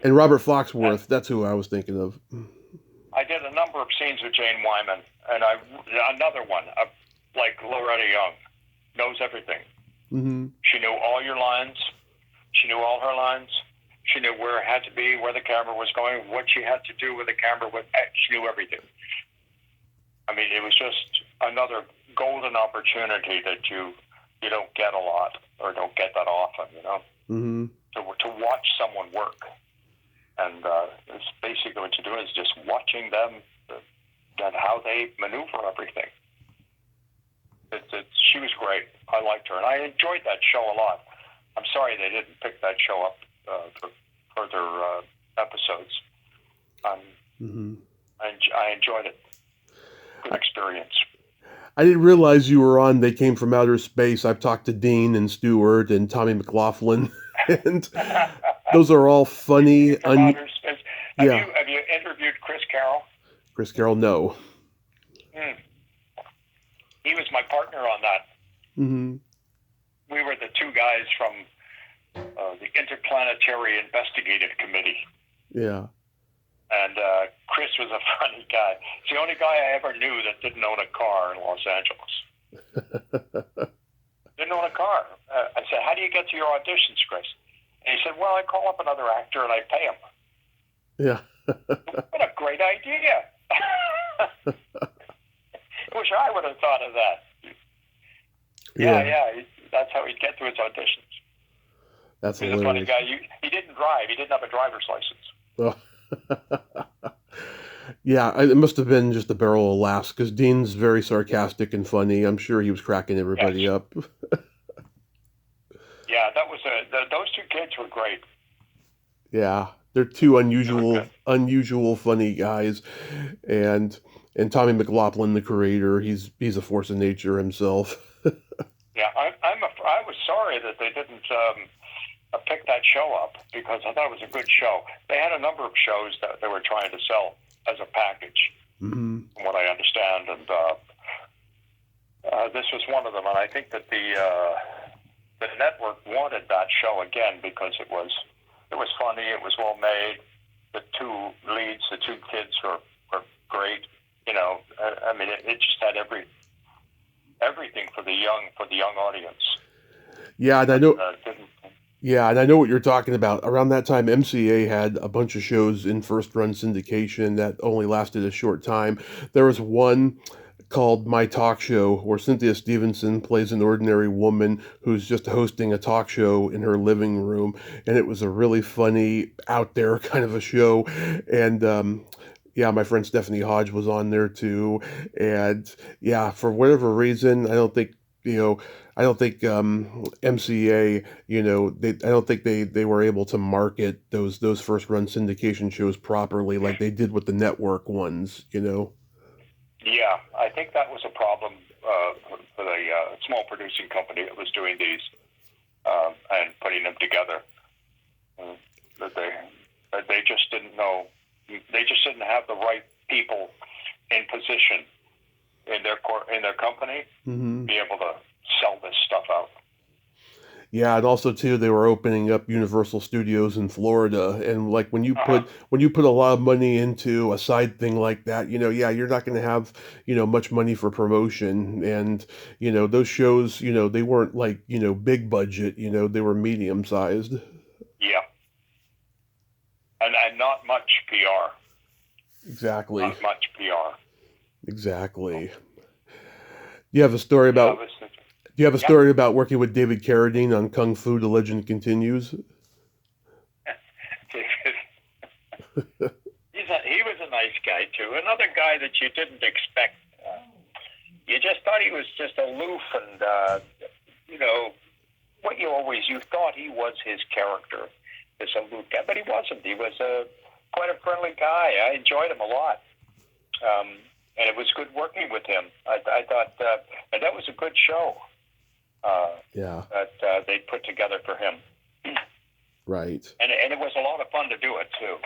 and Robert And Foxworth. That's who I was thinking of. I did a number of scenes with Jane Wyman, and another one, like Loretta Young, knows everything. Mm-hmm. She knew all your lines. She knew all her lines. She knew where it had to be, where the camera was going, what she had to do with the camera. She knew everything. I mean, it was just another golden opportunity that you don't get a lot or don't get that often, Mm-hmm. to watch someone work. And it's basically what you do is just watching them and how they maneuver everything. She was great. I liked her, and I enjoyed that show a lot. I'm sorry they didn't pick that show up for further episodes. Mm-hmm. I enjoyed it. Good experience. I didn't realize you were on They Came From Outer Space. I've talked to Dean and Stewart and Tommy McLaughlin, and those are all funny. From outer space. Yeah. Have you interviewed Chris Carroll? Chris Carroll, no. He was my partner on that. Mm-hmm. We were the two guys from the Interplanetary Investigative Committee. Yeah. And Chris was a funny guy. It's the only guy I ever knew that didn't own a car in Los Angeles. Didn't own a car. I said, how do you get to your auditions, Chris? And he said, well, I call up another actor and I pay him. Yeah. What a great idea. I wish I would have thought of that. Yeah. That's how he'd get to his auditions. That's He's hilarious. a funny guy. He didn't drive. He didn't have a driver's license. Oh. Yeah, it must have been just a barrel of laughs because Dean's very sarcastic and funny. I'm sure he was cracking everybody up. Yeah, that was those two kids were great. Yeah, they're two unusual funny guys, and Tommy McLaughlin, the creator, he's a force of nature himself. Yeah, I was sorry that they didn't pick that show up because I thought it was a good show. They had a number of shows that they were trying to sell as a package, Mm-hmm. from what I understand, and this was one of them. And I think that the network wanted that show again because it was funny, it was well made. The two leads, the two kids were great. I mean, it just had everything for the young audience. Yeah, and I know. Yeah, and I know what you're talking about. Around that time, MCA had a bunch of shows in first run syndication that only lasted a short time. There was one called My Talk Show, where Cynthia Stevenson plays an ordinary woman who's just hosting a talk show in her living room, and it was a really funny, out there kind of a show. And yeah, my friend Stephanie Hodge was on there too, and yeah, for whatever reason, I don't think MCA, I don't think they were able to market those first run syndication shows properly like they did with the network ones. Yeah, I think that was a problem for the small producing company that was doing these and putting them together. That they just didn't know. They just didn't have the right people in position in their company Mm-hmm. be able to sell this stuff out. Yeah, and also too, they were opening up Universal Studios in Florida, and like when you put a lot of money into a side thing like that, yeah, you're not going to have much money for promotion, and those shows, they weren't like big budget, they were medium sized. Yeah, and not much PR. Exactly. Not much PR. Exactly. You have a story about. Do you have a story about working with David Carradine on Kung Fu: The Legend Continues? He was a nice nice guy too. Another guy that you didn't expect. You just thought he was just aloof and what you thought he was his character, this aloof guy, but he wasn't. He was quite a friendly guy. I enjoyed him a lot. And it was good working with him. I thought, and that was a good show. That they put together for him. Right. And it was a lot of fun to do it too.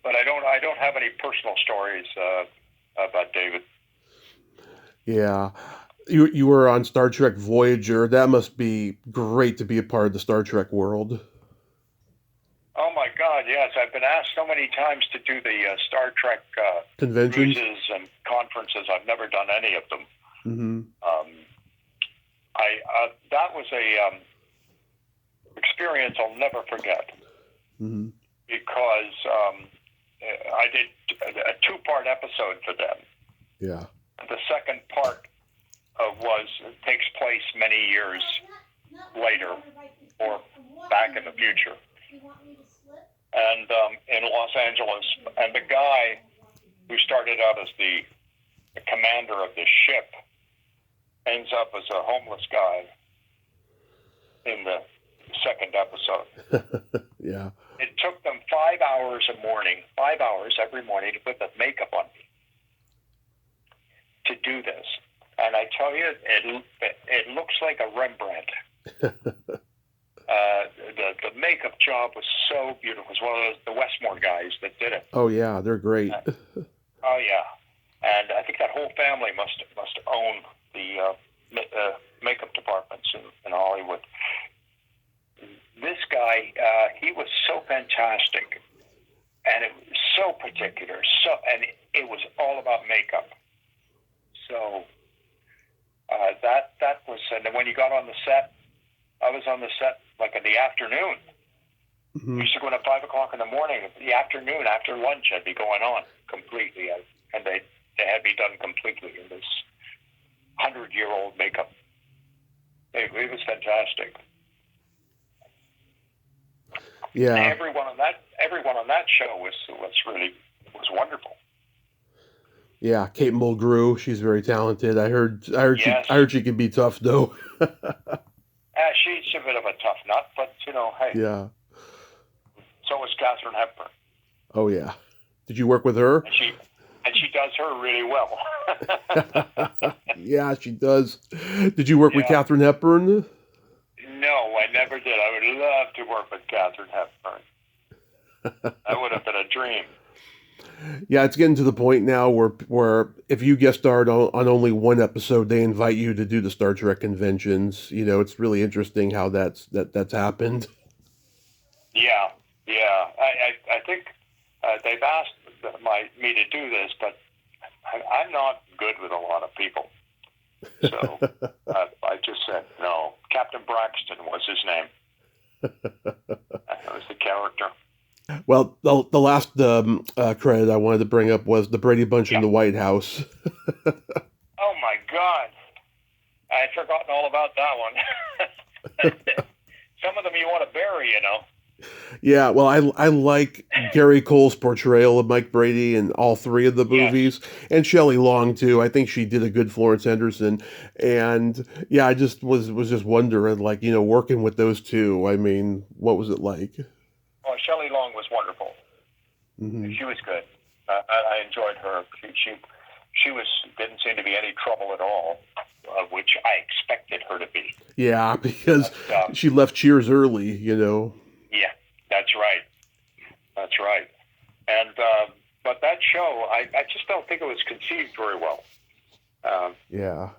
But I don't have any personal stories about David. Yeah. You were on Star Trek Voyager. That must be great to be a part of the Star Trek world. Oh my God, yes! I've been asked so many times to do the Star Trek conventions cruises and conferences. I've never done any of them. Mm-hmm. That was a experience I'll never forget. Mm-hmm. Because I did a 2-part episode for them. Yeah. The second part takes place many years later or back in the future. And in Los Angeles, and the guy who started out as the commander of the ship ends up as a homeless guy in the second episode. Yeah. It took them 5 hours every morning to put the makeup on me to do this. And I tell you, it looks like a Rembrandt. The makeup job was so beautiful. It was one of the Westmore guys that did it. Oh yeah, they're great. Oh yeah, and I think that whole family must own the makeup departments in Hollywood. This guy, he was so fantastic, and it was so particular. And it was all about makeup. So that was, and then when you got on the set, I was on the set like in the afternoon. Mm-hmm. We used to go in at 5 o'clock in the morning. The afternoon, after lunch, I'd be going on completely, and they had me done completely in this 100-year-old makeup. It was fantastic. Yeah. And everyone on that show was wonderful. Yeah, Kate Mulgrew, she's very talented. I heard Yes. she can be tough though. She's a bit of a tough nut, but hey. Yeah. So was Katharine Hepburn. Oh yeah. Did you work with her? And she does her really well. Yeah, she does. Did you work with Katharine Hepburn? No, I never did. I would love to work with Katharine Hepburn. That would have been a dream. Yeah, it's getting to the point now where if you guest starred on only one episode, they invite you to do the Star Trek conventions. It's really interesting how that's happened. Yeah. I think they've asked me to do this, but I'm not good with a lot of people. So I just said no. Captain Braxton was his name. That was the character. Well, the last credit I wanted to bring up was the Brady Bunch in the White House. Oh my God, I had forgotten all about that one. Some of them you want to bury, Yeah, well, I like Gary Cole's portrayal of Mike Brady in all 3 of the movies, and Shelley Long too. I think she did a good Florence Henderson, and yeah, I just was just wondering, like, working with those two. I mean, what was it like? Well, Shelley Long was wonderful. Mm-hmm. She was good. I enjoyed her. She didn't seem to be any trouble at all, which I expected her to be. Yeah, because she left Cheers early, Yeah, that's right. That's right. And but that show, I just don't think it was conceived very well. Yeah.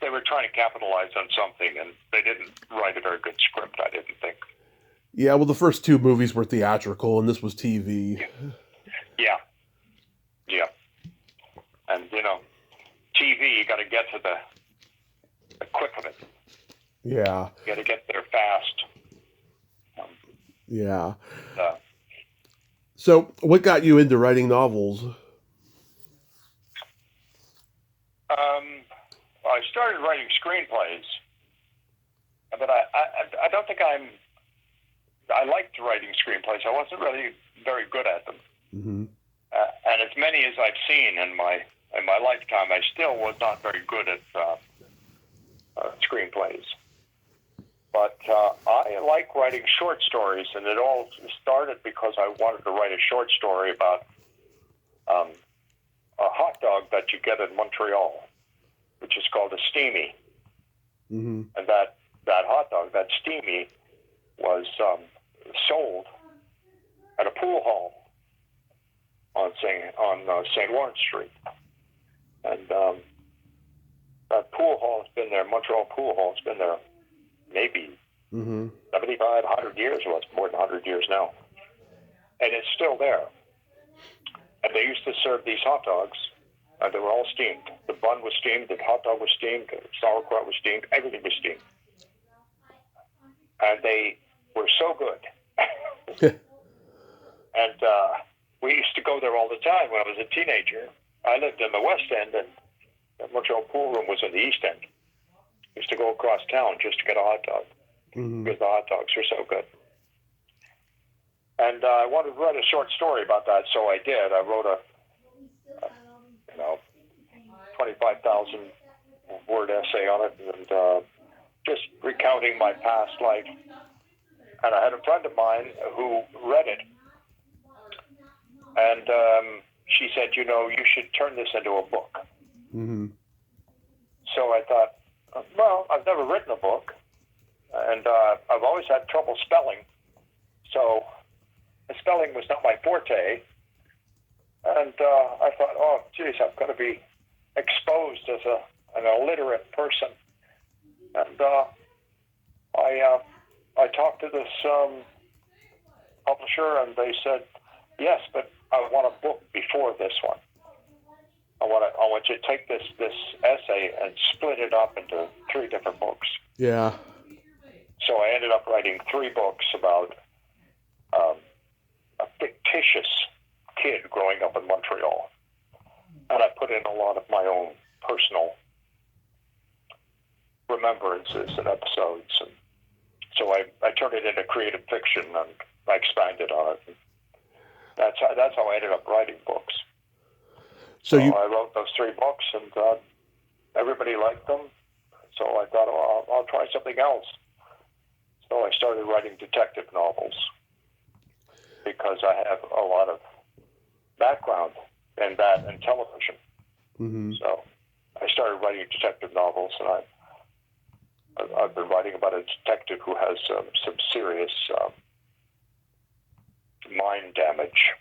They were trying to capitalize on something, and they didn't write a very good script, I didn't think. Yeah, well, the first 2 movies were theatrical, and this was TV. Yeah. And, TV, you got to get to the quick of it. Yeah. You got to get there fast. Yeah. So, what got you into writing novels? I started writing screenplays, but I don't think I'm I liked writing screenplays. I wasn't really very good at them. Mm-hmm. And as many as I've seen in my lifetime, I still was not very good at screenplays. But I like writing short stories, and it all started because I wanted to write a short story about a hot dog that you get in Montreal, which is called a steamy. Mm-hmm. And that hot dog, that steamy, was sold at a pool hall on St. Lawrence Street. And that pool hall has been there, Montreal Pool Hall has been there maybe 75, 100 years. Well, it's more than 100 years now. And it's still there. And they used to serve these hot dogs, and they were all steamed. The bun was steamed, the hot dog was steamed, the sauerkraut was steamed, everything was steamed. And they were so good. And we used to go there all the time when I was a teenager. I lived in the West End, and the Montreal Pool Room was in the East End. I used to go across town just to get a hot dog, because the hot dogs were so good. And I wanted to write a short story about that, so I did. I wrote a 25,000 word essay on it, and just recounting my past life. And I had a friend of mine who read it, and she said, you should turn this into a book. Mm-hmm. So I thought, well, I've never written a book, and I've always had trouble spelling, so the spelling was not my forte. And I thought, oh, geez, I'm going to be exposed as an illiterate person. And I talked to this publisher, and they said, yes, but I want a book before this one. I want you to take this essay and split it up into 3 different books. Yeah. So I ended up writing 3 books about a fictitious kid growing up in Montreal. And I put in a lot of my own personal remembrances and episodes. And so I turned it into creative fiction, and I expanded on it. And that's how I ended up writing books. So I wrote those 3 books, and everybody liked them. So I thought, oh, I'll try something else. So I started writing detective novels, because I have a lot of background in that and television. Mm-hmm. So I started writing detective novels, and I've been writing about a detective who has some serious mind damage,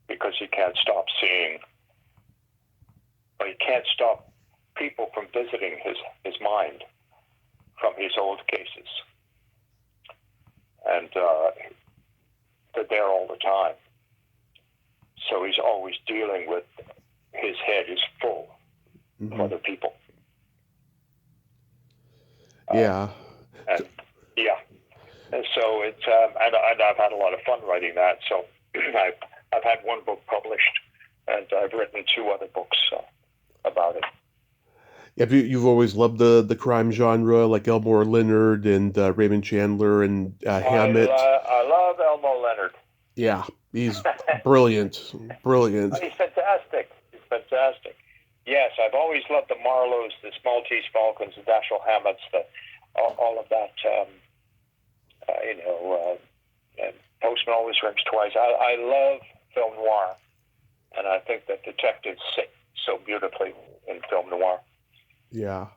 because he can't stop seeing, or he can't stop people from visiting his mind from his old cases. And they're there all the time. So he's always dealing with, his head is full of other people. Yeah. And so it's, and I've had a lot of fun writing that. So I've had 1 book published, and I've written 2 other books about it. You've always loved the crime genre, like Elmore Leonard and Raymond Chandler and Hammett. I love Elmore Leonard. Yeah, he's brilliant. Brilliant. He's fantastic. Yes, I've always loved the Marlowes, the Maltese Falcons, the Dashiell Hammetts, all of that. Postman Always Rings Twice. I love film noir, and I think that detectives sit so beautifully in film noir. Yeah,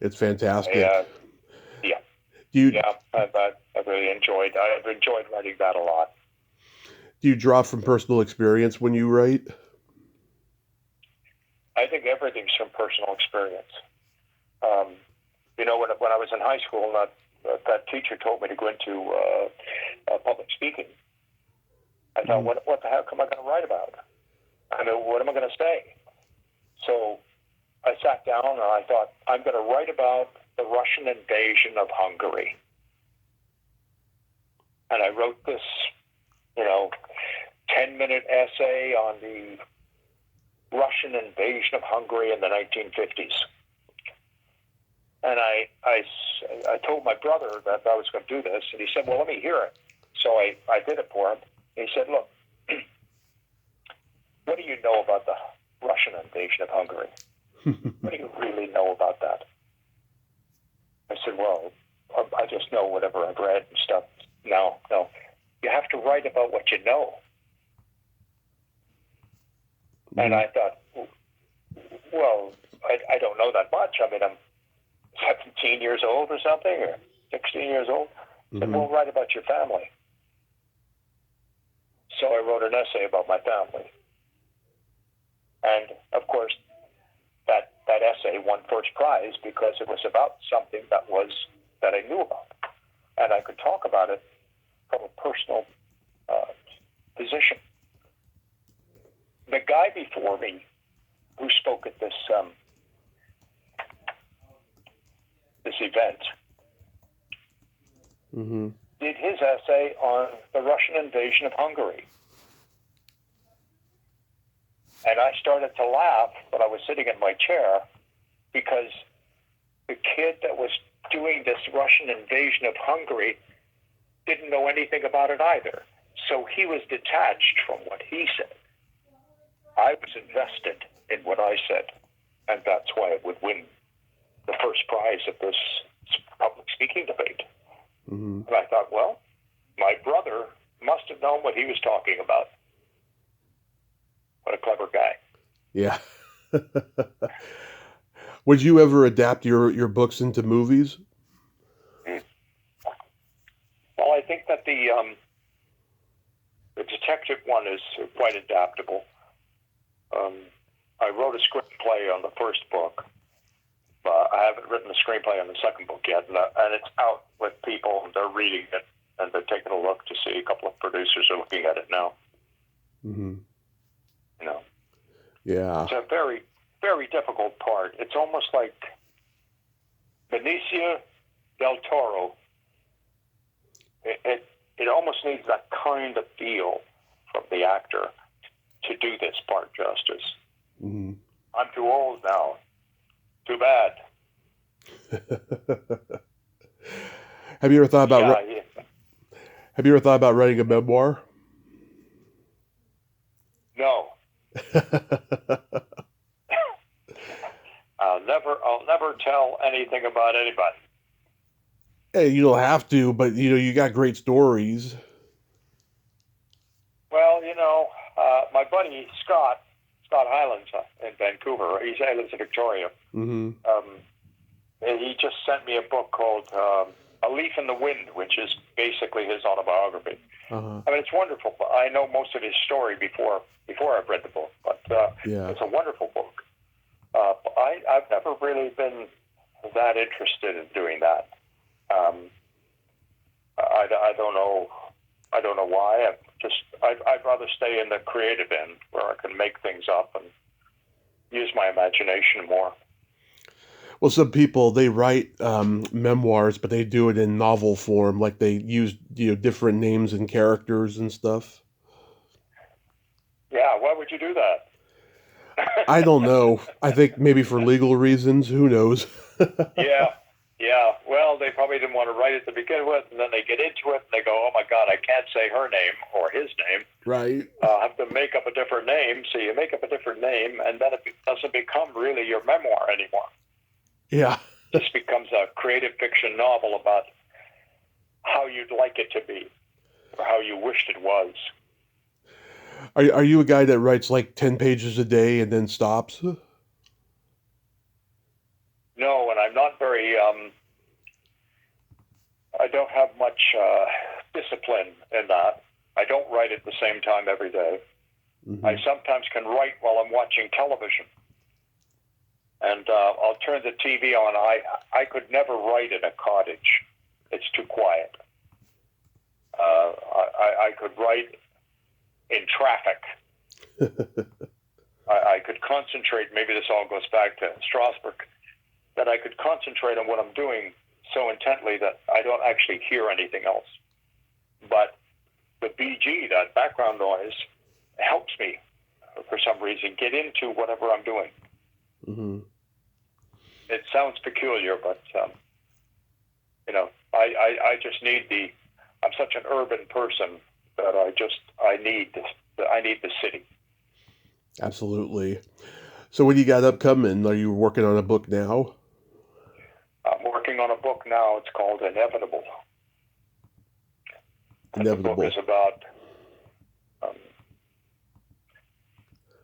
it's fantastic. I've really enjoyed. I've enjoyed writing that a lot. Do you draw from personal experience when you write? I think everything's from personal experience. When I was in high school, that teacher told me to go into public speaking. I thought, what the heck am I going to write about? I mean, what am I going to say? So I sat down and I thought, I'm going to write about the Russian invasion of Hungary. And I wrote this, 10-minute essay on the Russian invasion of Hungary in the 1950s. And I told my brother that I was going to do this, and he said, well, let me hear it. So I did it for him. He said, look, what do you know about the Russian invasion of Hungary? What do you really know about that? I said, well, I just know whatever I've read and stuff. No. You have to write about what you know. Mm-hmm. And I thought, well, I don't know that much. I mean, I'm 17 years old or something, or 16 years old. I said, well, write about your family. So I wrote an essay about my family. And, of course, that essay won first prize because it was about something that I knew about. And I could talk about it from a personal position. The guy before me who spoke at this event did his essay on the Russian invasion of Hungary. And I started to laugh when I was sitting in my chair because the kid that was doing this Russian invasion of Hungary didn't know anything about it either. So he was detached from what he said. I was invested in what I said, and that's why it would win the first prize of this public speaking debate. And I thought, well, my brother must have known what he was talking about. What a clever guy. Yeah. Would you ever adapt your books into movies? Well, I think that the detective one is quite adaptable. I wrote a screenplay on the first book. I haven't written a screenplay on the second book yet, and it's out with people, and they're reading it, and they're taking a look to see. A couple of producers are looking at it now. Yeah. It's a very, very difficult part. It's almost like Benicio del Toro. It almost needs that kind of feel from the actor to do this part justice. I'm too old now. Too bad. Have you ever thought about Have you ever thought about writing a memoir? No. I'll never tell anything about anybody. Hey, you don't have to, but you got great stories. Well, my buddy Scott Hylands in Vancouver. He lives in Victoria. He just sent me a book called A Leaf in the Wind, which is basically his autobiography. I mean, it's wonderful. I know most of his story before I've read the book, but it's a wonderful book. I've never really been that interested in doing that. I don't know. I don't know why. I'd rather stay in the creative end where I can make things up and use my imagination more. Well, some people, they write memoirs, but they do it in novel form, like they use different names and characters and stuff. Yeah, why would you do that? I don't know. I think maybe for legal reasons. Who knows? Yeah. Well, they probably didn't want to write it to begin with, and then they get into it and they go, "Oh my God, I can't say her name or his name. Right. I have to make up a different name." So you make up a different name, and then it doesn't become really your memoir anymore. Yeah. It just becomes a creative fiction novel about how you'd like it to be or how you wished it was. Are you a guy that writes like 10 pages a day and then stops? No, and I'm not very, I don't have much discipline in that. I don't write at the same time every day. I sometimes can write while I'm watching television. And I'll turn the TV on. I could never write in a cottage. It's too quiet. I could write in traffic. I could concentrate. Maybe this all goes back to Strasbourg. That I could concentrate on what I'm doing so intently that I don't actually hear anything else. But the BG, that background noise, helps me for some reason get into whatever I'm doing. it sounds peculiar, but I just need I'm such an urban person that I need the city. Absolutely. So what do you got upcoming? Are you working on a book now? I'm working on a book now. It's called Inevitable. And the book Inevitable. is about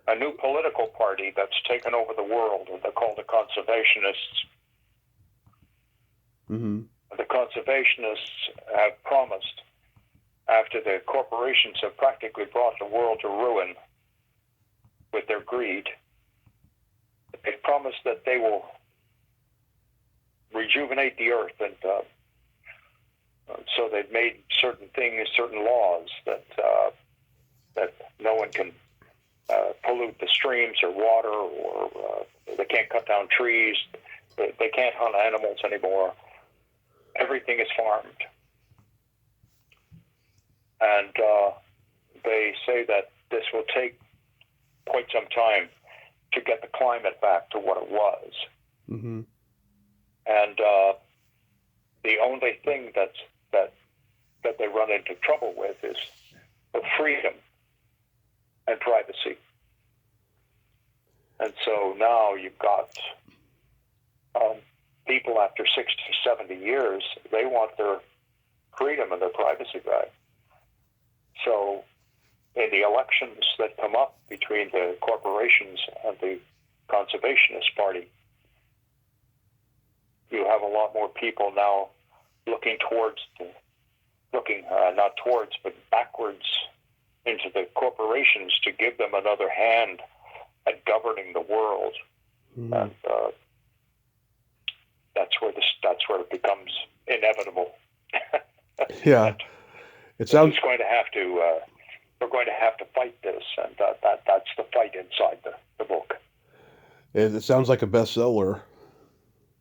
a new political party that's taken over the world, and they're called the Conservationists. Mm-hmm. The Conservationists have promised, after the corporations have practically brought the world to ruin with their greed, they've promised that they will rejuvenate the earth, and so they've made certain things, certain laws that no one can pollute the streams or water, or they can't cut down trees, they can't hunt animals anymore. Everything is farmed. And they say that this will take quite some time to get the climate back to what it was. Mm-hmm. And the only thing that they run into trouble with is the freedom and privacy. And so now you've got people after 60, 70 years, they want their freedom and their privacy back. So in the elections that come up between the corporations and the Conservationist Party, you have a lot more people now looking not towards, but backwards into the corporations to give them another hand at governing the world. Mm-hmm. And that's where it becomes inevitable. Yeah, it sounds. We're going to have to fight this, and that's the fight inside the book. It sounds like a bestseller.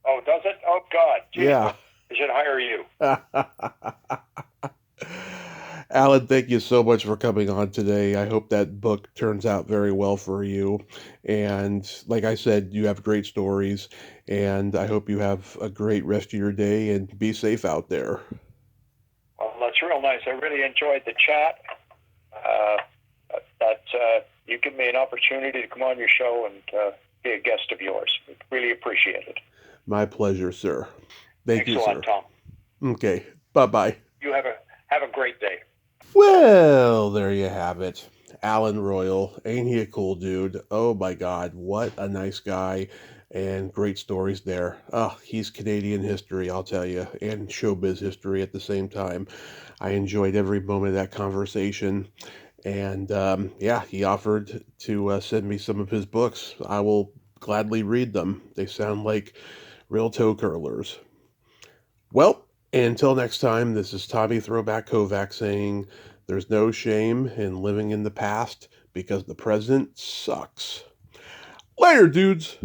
Oh, does it? Oh, God. Jesus. Yeah. I should hire you. Allan, thank you so much for coming on today. I hope that book turns out very well for you. And like I said, you have great stories, and I hope you have a great rest of your day and be safe out there. Well, that's real nice. I really enjoyed the chat. You give me an opportunity to come on your show and be a guest of yours. Really appreciate it. My pleasure, sir. Thank you, Thanks a lot, sir. Tom. Okay. Bye-bye. You have a great day. Well, there you have it. Allan Royal. Ain't he a cool dude? Oh my God, what a nice guy. And great stories there. Oh, he's Canadian history, I'll tell you, and showbiz history at the same time. I enjoyed every moment of that conversation. And yeah, he offered to send me some of his books. I will gladly read them. They sound like real toe curlers. Well, until next time, this is Tommy Throwback Kovac saying there's no shame in living in the past because the present sucks. Later, dudes!